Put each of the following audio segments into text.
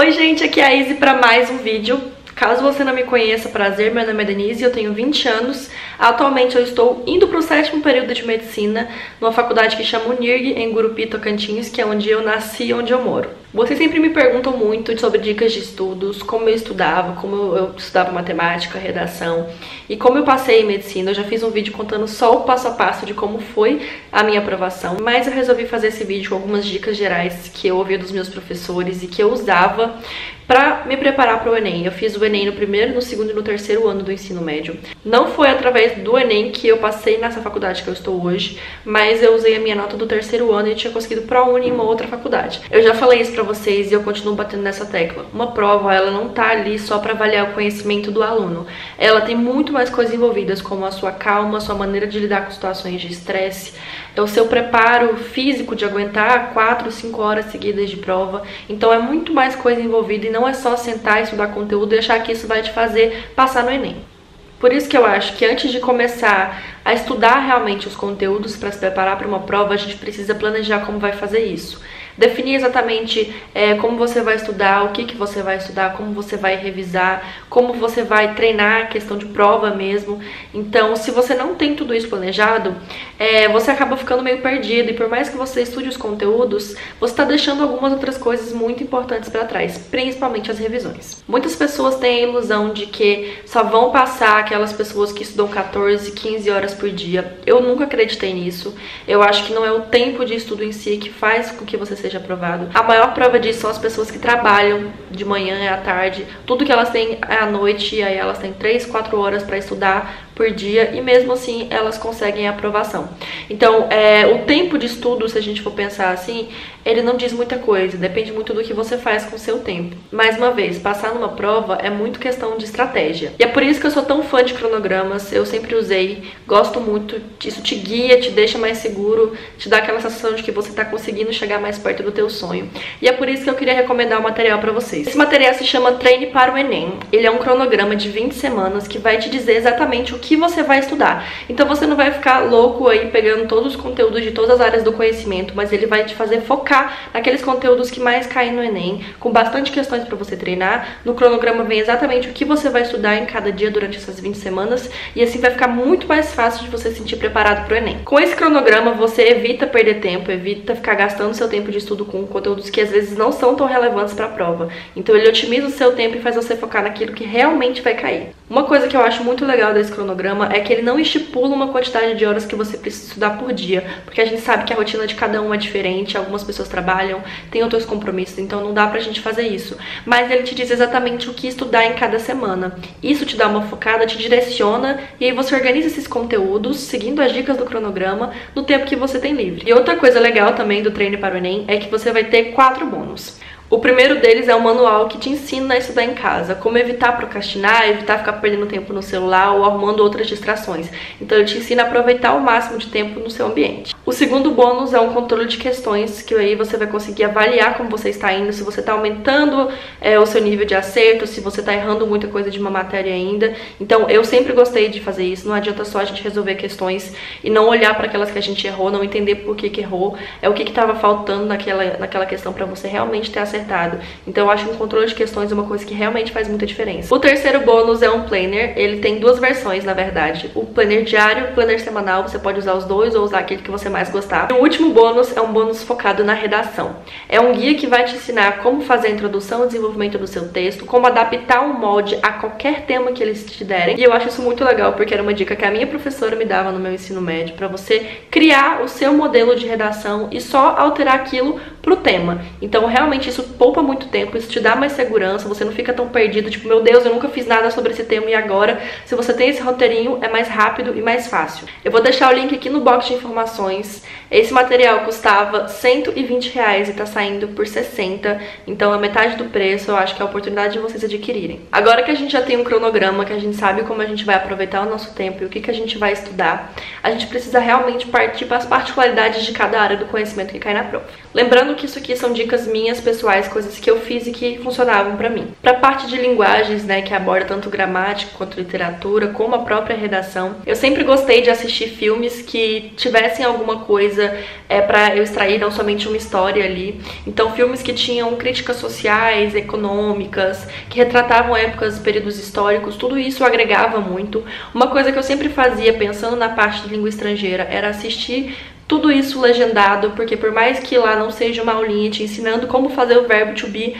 Oi gente, aqui é a Izzy para mais um vídeo. Caso você não me conheça, prazer, meu nome é Denise, eu tenho 20 anos. Atualmente eu estou indo para o 7º período de medicina numa faculdade que chama UNIRG, em Gurupi, Tocantins, que é onde eu nasci e onde eu moro. Vocês sempre me perguntam muito sobre dicas de estudos, como eu estudava, como eu estudava matemática, redação e como eu passei em medicina. Eu já fiz um vídeo contando só o passo a passo de como foi a minha aprovação, mas eu resolvi fazer esse vídeo com algumas dicas gerais que eu ouvi dos meus professores e que eu usava para me preparar para o Enem. Eu fiz o Enem no primeiro, no segundo e no terceiro ano do ensino médio. Não foi através do Enem que eu passei nessa faculdade que eu estou hoje, mas eu usei a minha nota do terceiro ano e tinha conseguido ProUni em uma outra faculdade. Eu já falei isso para vocês e eu continuo batendo nessa tecla. Uma prova, ela não tá ali só para avaliar o conhecimento do aluno. Ela tem muito mais coisas envolvidas, como a sua calma, a sua maneira de lidar com situações de estresse, o seu preparo físico de aguentar 4, 5 horas seguidas de prova. Então é muito mais coisa envolvida e não é só sentar, estudar conteúdo e achar que isso vai te fazer passar no Enem. Por isso que eu acho que antes de começar a estudar realmente os conteúdos para se preparar para uma prova, a gente precisa planejar como vai fazer isso. Definir exatamente como você vai estudar, o que você vai estudar, como você vai revisar, como você vai treinar a questão de prova mesmo. Então, se você não tem tudo isso planejado, você acaba ficando meio perdido. E por mais que você estude os conteúdos, você está deixando algumas outras coisas muito importantes para trás, principalmente as revisões. Muitas pessoas têm a ilusão de que só vão passar aquelas pessoas que estudam 14, 15 horas por dia. Eu nunca acreditei nisso. Eu acho que não é o tempo de estudo em si que faz com que você seja aprovado. A maior prova disso são as pessoas que trabalham de manhã e à tarde. Tudo que elas têm é à noite, e aí elas têm 3, 4 horas para estudar por dia e mesmo assim elas conseguem a aprovação. Então, o tempo de estudo, se a gente for pensar assim, ele não diz muita coisa, depende muito do que você faz com o seu tempo. Mais uma vez, passar numa prova é muito questão de estratégia. E é por isso que eu sou tão fã de cronogramas, eu sempre usei, gosto muito, isso te guia, te deixa mais seguro, te dá aquela sensação de que você está conseguindo chegar mais perto do teu sonho. E é por isso que eu queria recomendar o material para vocês. Esse material se chama Treine para o Enem. Ele é um cronograma de 20 semanas que vai te dizer exatamente o que você vai estudar. Então você não vai ficar louco aí pegando todos os conteúdos de todas as áreas do conhecimento, mas ele vai te fazer focar naqueles conteúdos que mais caem no Enem, com bastante questões para você treinar. No cronograma vem exatamente o que você vai estudar em cada dia durante essas 20 semanas e assim vai ficar muito mais fácil de você se sentir preparado para o Enem. Com esse cronograma você evita perder tempo, evita ficar gastando seu tempo de estudo com conteúdos que às vezes não são tão relevantes para a prova. Então ele otimiza o seu tempo e faz você focar naquilo que realmente vai cair. Uma coisa que eu acho muito legal desse cronograma é que ele não estipula uma quantidade de horas que você precisa estudar por dia, porque a gente sabe que a rotina de cada um é diferente, algumas pessoas trabalham, têm outros compromissos, então não dá pra gente fazer isso. Mas ele te diz exatamente o que estudar em cada semana. Isso te dá uma focada, te direciona, e aí você organiza esses conteúdos, seguindo as dicas do cronograma, no tempo que você tem livre. E outra coisa legal também do Treine para o Enem é que você vai ter 4 bônus. O primeiro deles é um manual que te ensina a estudar em casa, como evitar procrastinar, evitar ficar perdendo tempo no celular ou arrumando outras distrações. Então ele te ensina a aproveitar o máximo de tempo no seu ambiente. O segundo bônus é um controle de questões, que aí você vai conseguir avaliar como você está indo, se você está aumentando o seu nível de acerto, se você está errando muita coisa de uma matéria ainda. Então eu sempre gostei de fazer isso, não adianta só a gente resolver questões e não olhar para aquelas que a gente errou, não entender por que errou, o que estava faltando naquela questão para você realmente ter acertado. Então eu acho que um controle de questões é uma coisa que realmente faz muita diferença. O terceiro bônus é um planner. Ele tem 2 versões, na verdade. O planner diário e o planner semanal. Você pode usar os dois ou usar aquele que você mais gostar. E o último bônus é um bônus focado na redação. É um guia que vai te ensinar como fazer a introdução e desenvolvimento do seu texto, como adaptar um molde a qualquer tema que eles te derem. E eu acho isso muito legal, porque era uma dica que a minha professora me dava no meu ensino médio, para você criar o seu modelo de redação e só alterar aquilo pro tema. Então realmente isso poupa muito tempo, isso te dá mais segurança, você não fica tão perdido, tipo, meu Deus, eu nunca fiz nada sobre esse tema e agora? Se você tem esse roteirinho, é mais rápido e mais fácil. Eu vou deixar o link aqui no box de informações. Esse material custava R$120 e tá saindo por 60, então é metade do preço. Eu acho que é a oportunidade de vocês adquirirem. Agora que a gente já tem um cronograma, que a gente sabe como a gente vai aproveitar o nosso tempo e o que a gente vai estudar, a gente precisa realmente partir para as particularidades de cada área do conhecimento que cai na prova. Lembrando Lembrando que isso aqui são dicas minhas pessoais, coisas que eu fiz e que funcionavam pra mim. Pra parte de linguagens, né, que aborda tanto gramática quanto literatura, como a própria redação, eu sempre gostei de assistir filmes que tivessem alguma coisa pra eu extrair não somente uma história ali. Então filmes que tinham críticas sociais, econômicas, que retratavam épocas, períodos históricos, tudo isso agregava muito. Uma coisa que eu sempre fazia pensando na parte de língua estrangeira era assistir tudo isso legendado, porque por mais que lá não seja uma aulinha te ensinando como fazer o verbo to be,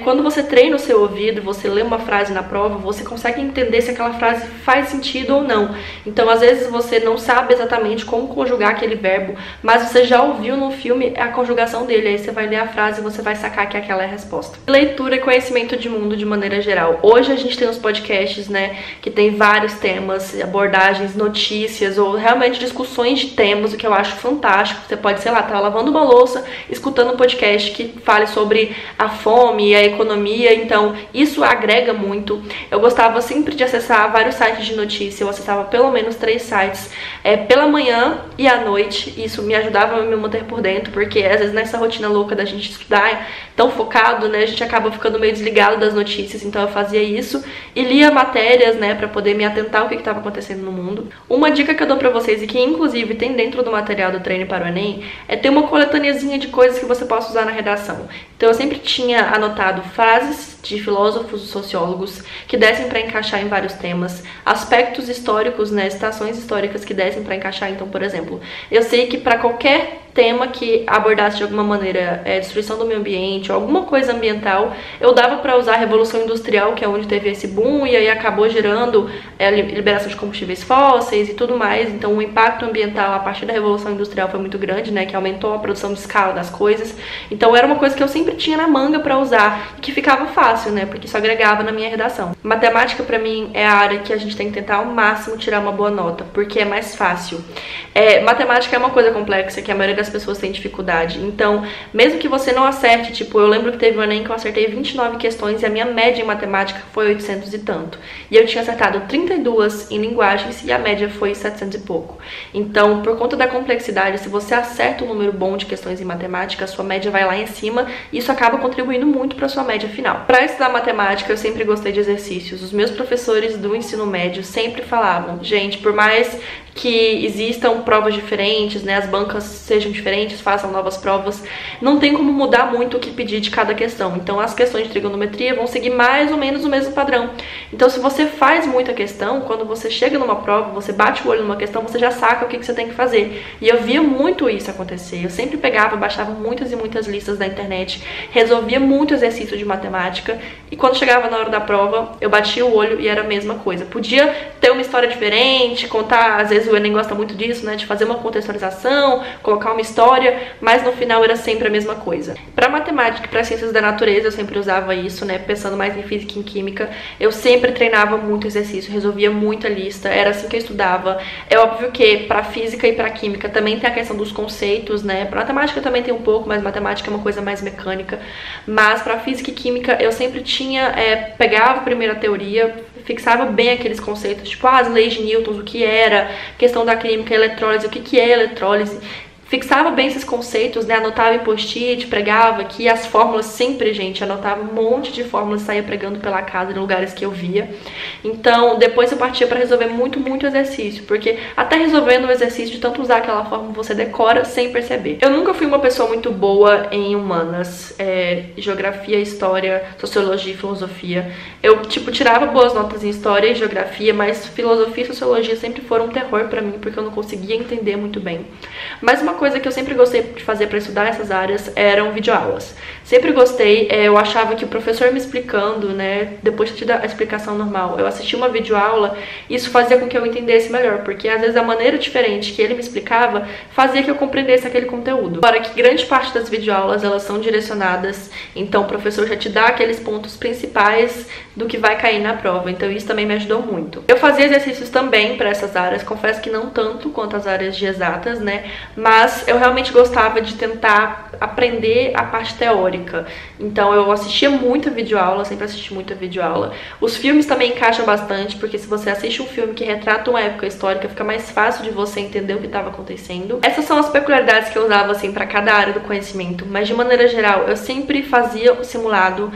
quando você treina o seu ouvido, você lê uma frase na prova, você consegue entender se aquela frase faz sentido ou não. Então, às vezes, você não sabe exatamente como conjugar aquele verbo, mas você já ouviu no filme a conjugação dele, aí você vai ler a frase e você vai sacar que aquela é a resposta. Leitura e conhecimento de mundo de maneira geral. Hoje a gente tem uns podcasts, né, que tem vários temas, abordagens, notícias, ou realmente discussões de temas, o que eu acho fantástico. Você pode, sei lá, estar lavando uma louça, escutando um podcast que fale sobre a fome e a economia, então isso agrega muito. Eu gostava sempre de acessar vários sites de notícia, eu acessava pelo menos 3 sites pela manhã e à noite, isso me ajudava a me manter por dentro, porque às vezes nessa rotina louca da gente estudar, tão focado, né, a gente acaba ficando meio desligado das notícias, então eu fazia isso e lia matérias, né, pra poder me atentar ao que estava acontecendo no mundo. Uma dica que eu dou pra vocês e que inclusive tem dentro do material do Treine para o Enem é ter uma coletâneazinha de coisas que você possa usar na redação. Então eu sempre tinha anotado frases de filósofos e sociólogos que dessem para encaixar em vários temas, aspectos históricos, né, citações históricas que dessem para encaixar. Então, por exemplo, eu sei que para qualquer tema que abordasse de alguma maneira destruição do meio ambiente ou alguma coisa ambiental, eu dava para usar a Revolução Industrial, que é onde teve esse boom, e aí acabou gerando a liberação de combustíveis fósseis e tudo mais. Então o impacto ambiental a partir da Revolução Industrial foi muito grande, né, que aumentou a produção de escala das coisas. Então era uma coisa que eu sempre tinha na manga para usar e que ficava fácil, né, porque isso agregava na minha redação. Matemática para mim é a área que a gente tem que tentar ao máximo tirar uma boa nota, porque é mais fácil. Matemática é uma coisa complexa que a maioria das pessoas tem dificuldade. Então, mesmo que você não acerte, tipo, eu lembro que teve um Enem que eu acertei 29 questões e a minha média em matemática foi 800 e tanto. E eu tinha acertado 32 em linguagens e a média foi 700 e pouco. Então, por conta da complexidade, se você acerta um número bom de questões em matemática, a sua média vai lá em cima e isso acaba contribuindo muito para a sua média final. Para estudar matemática, eu sempre gostei de exercícios. Os meus professores do ensino médio sempre falavam, gente, por mais que existam provas diferentes, né, as bancas sejam diferentes, façam novas provas, não tem como mudar muito o que pedir de cada questão. Então as questões de trigonometria vão seguir mais ou menos o mesmo padrão. Então se você faz muita questão, quando você chega numa prova, você bate o olho numa questão, você já saca o que você tem que fazer. E eu via muito isso acontecer. Eu sempre pegava, baixava muitas e muitas listas da internet, resolvia muito exercício de matemática e quando chegava na hora da prova, eu batia o olho e era a mesma coisa. Podia ter uma história diferente, contar, às vezes o Enem gosta muito disso, né, de fazer uma contextualização, colocar uma história, mas no final era sempre a mesma coisa. Para matemática e para ciências da natureza eu sempre usava isso, né, pensando mais em física e em química, eu sempre treinava muito exercício, resolvia muita lista, era assim que eu estudava. É óbvio que para física e para química também tem a questão dos conceitos, né, para matemática também tem um pouco, mas matemática é uma coisa mais mecânica, mas para física e química eu sempre tinha, pegava a primeira teoria, fixava bem aqueles conceitos, tipo as leis de Newton, o que era, questão da química, eletrólise, o que é eletrólise, fixava bem esses conceitos, né, anotava em post-it, pregava aqui as fórmulas sempre, gente, anotava um monte de fórmulas, saía pregando pela casa em lugares que eu via. Então, depois eu partia para resolver muito exercício, porque até resolvendo o exercício de tanto usar aquela fórmula, você decora sem perceber. Eu nunca fui uma pessoa muito boa em humanas, geografia, história, sociologia e filosofia. Eu, tipo, tirava boas notas em história e geografia, mas filosofia e sociologia sempre foram um terror para mim, porque eu não conseguia entender muito bem. Mas uma coisa que eu sempre gostei de fazer para estudar essas áreas eram videoaulas. Sempre gostei, eu achava que o professor me explicando, né, depois de dar a explicação normal, eu assisti uma videoaula, isso fazia com que eu entendesse melhor, porque às vezes a maneira diferente que ele me explicava fazia que eu compreendesse aquele conteúdo. Agora que grande parte das videoaulas elas são direcionadas, então o professor já te dá aqueles pontos principais do que vai cair na prova, então isso também me ajudou muito. Eu fazia exercícios também para essas áreas, confesso que não tanto quanto as áreas de exatas, né, mas mas eu realmente gostava de tentar aprender a parte teórica. Então eu assistia muita videoaula, sempre assisti muita videoaula. Os filmes também encaixam bastante, porque se você assiste um filme que retrata uma época histórica, fica mais fácil de você entender o que estava acontecendo. Essas são as peculiaridades que eu usava assim para cada área do conhecimento, mas de maneira geral eu sempre fazia o simulado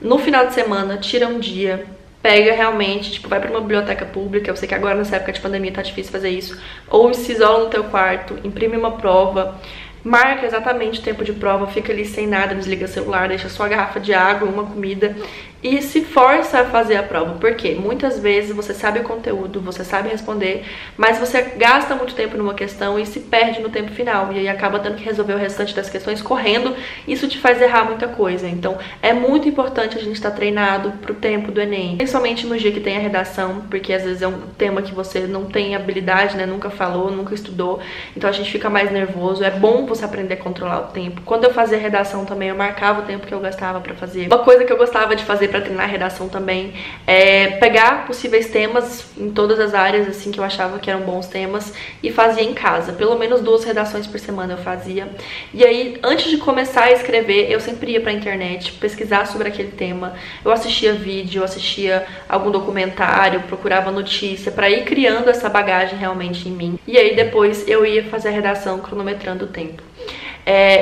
no final de semana, tira um dia, pega realmente, tipo, vai pra uma biblioteca pública, eu sei que agora nessa época de pandemia tá difícil fazer isso, ou se isola no teu quarto, imprime uma prova, marca exatamente o tempo de prova, fica ali sem nada, desliga o celular, deixa só a garrafa de água, uma comida e se força a fazer a prova. Porque muitas vezes você sabe o conteúdo, você sabe responder, mas você gasta muito tempo numa questão e se perde no tempo final. E aí acaba tendo que resolver o restante das questões correndo. Isso te faz errar muita coisa. Então é muito importante a gente estar treinado pro tempo do Enem. Principalmente no dia que tem a redação, porque às vezes é um tema que você não tem habilidade, né? Nunca falou, nunca estudou. Então a gente fica mais nervoso. É bom você aprender a controlar o tempo. Quando eu fazia redação também, eu marcava o tempo que eu gastava pra fazer. Uma coisa que eu gostava de fazer pra treinar a redação também é pegar possíveis temas em todas as áreas, assim, que eu achava que eram bons temas e fazia em casa. Pelo menos 2 redações por semana eu fazia. E aí, antes de começar a escrever, eu sempre ia pra internet pesquisar sobre aquele tema. Eu assistia vídeo, eu assistia algum documentário, procurava notícia pra ir criando essa bagagem realmente em mim. E aí depois eu ia fazer a redação cronometrando o tempo.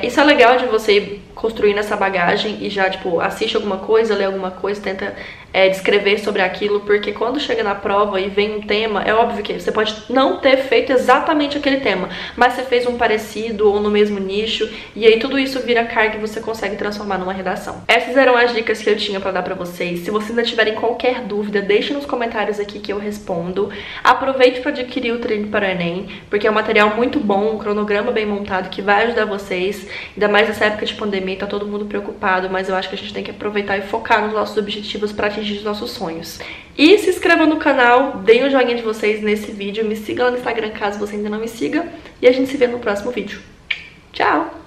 Isso é legal de você ir construindo essa bagagem e já, tipo, assiste alguma coisa, lê alguma coisa, tenta descrever sobre aquilo, porque quando chega na prova e vem um tema, é óbvio que você pode não ter feito exatamente aquele tema, mas você fez um parecido ou no mesmo nicho, e aí tudo isso vira carga e você consegue transformar numa redação. Essas eram as dicas que eu tinha pra dar pra vocês. Se vocês ainda tiverem qualquer dúvida, deixe nos comentários aqui que eu respondo. Aproveite pra adquirir o Treine para o Enem, porque é um material muito bom, um cronograma bem montado que vai ajudar vocês, ainda mais nessa época de pandemia, tá todo mundo preocupado, mas eu acho que a gente tem que aproveitar e focar nos nossos objetivos pra atingir os nossos sonhos. E se inscrevam no canal, deem o joinha de vocês nesse vídeo, me sigam lá no Instagram caso você ainda não me siga, e a gente se vê no próximo vídeo. Tchau!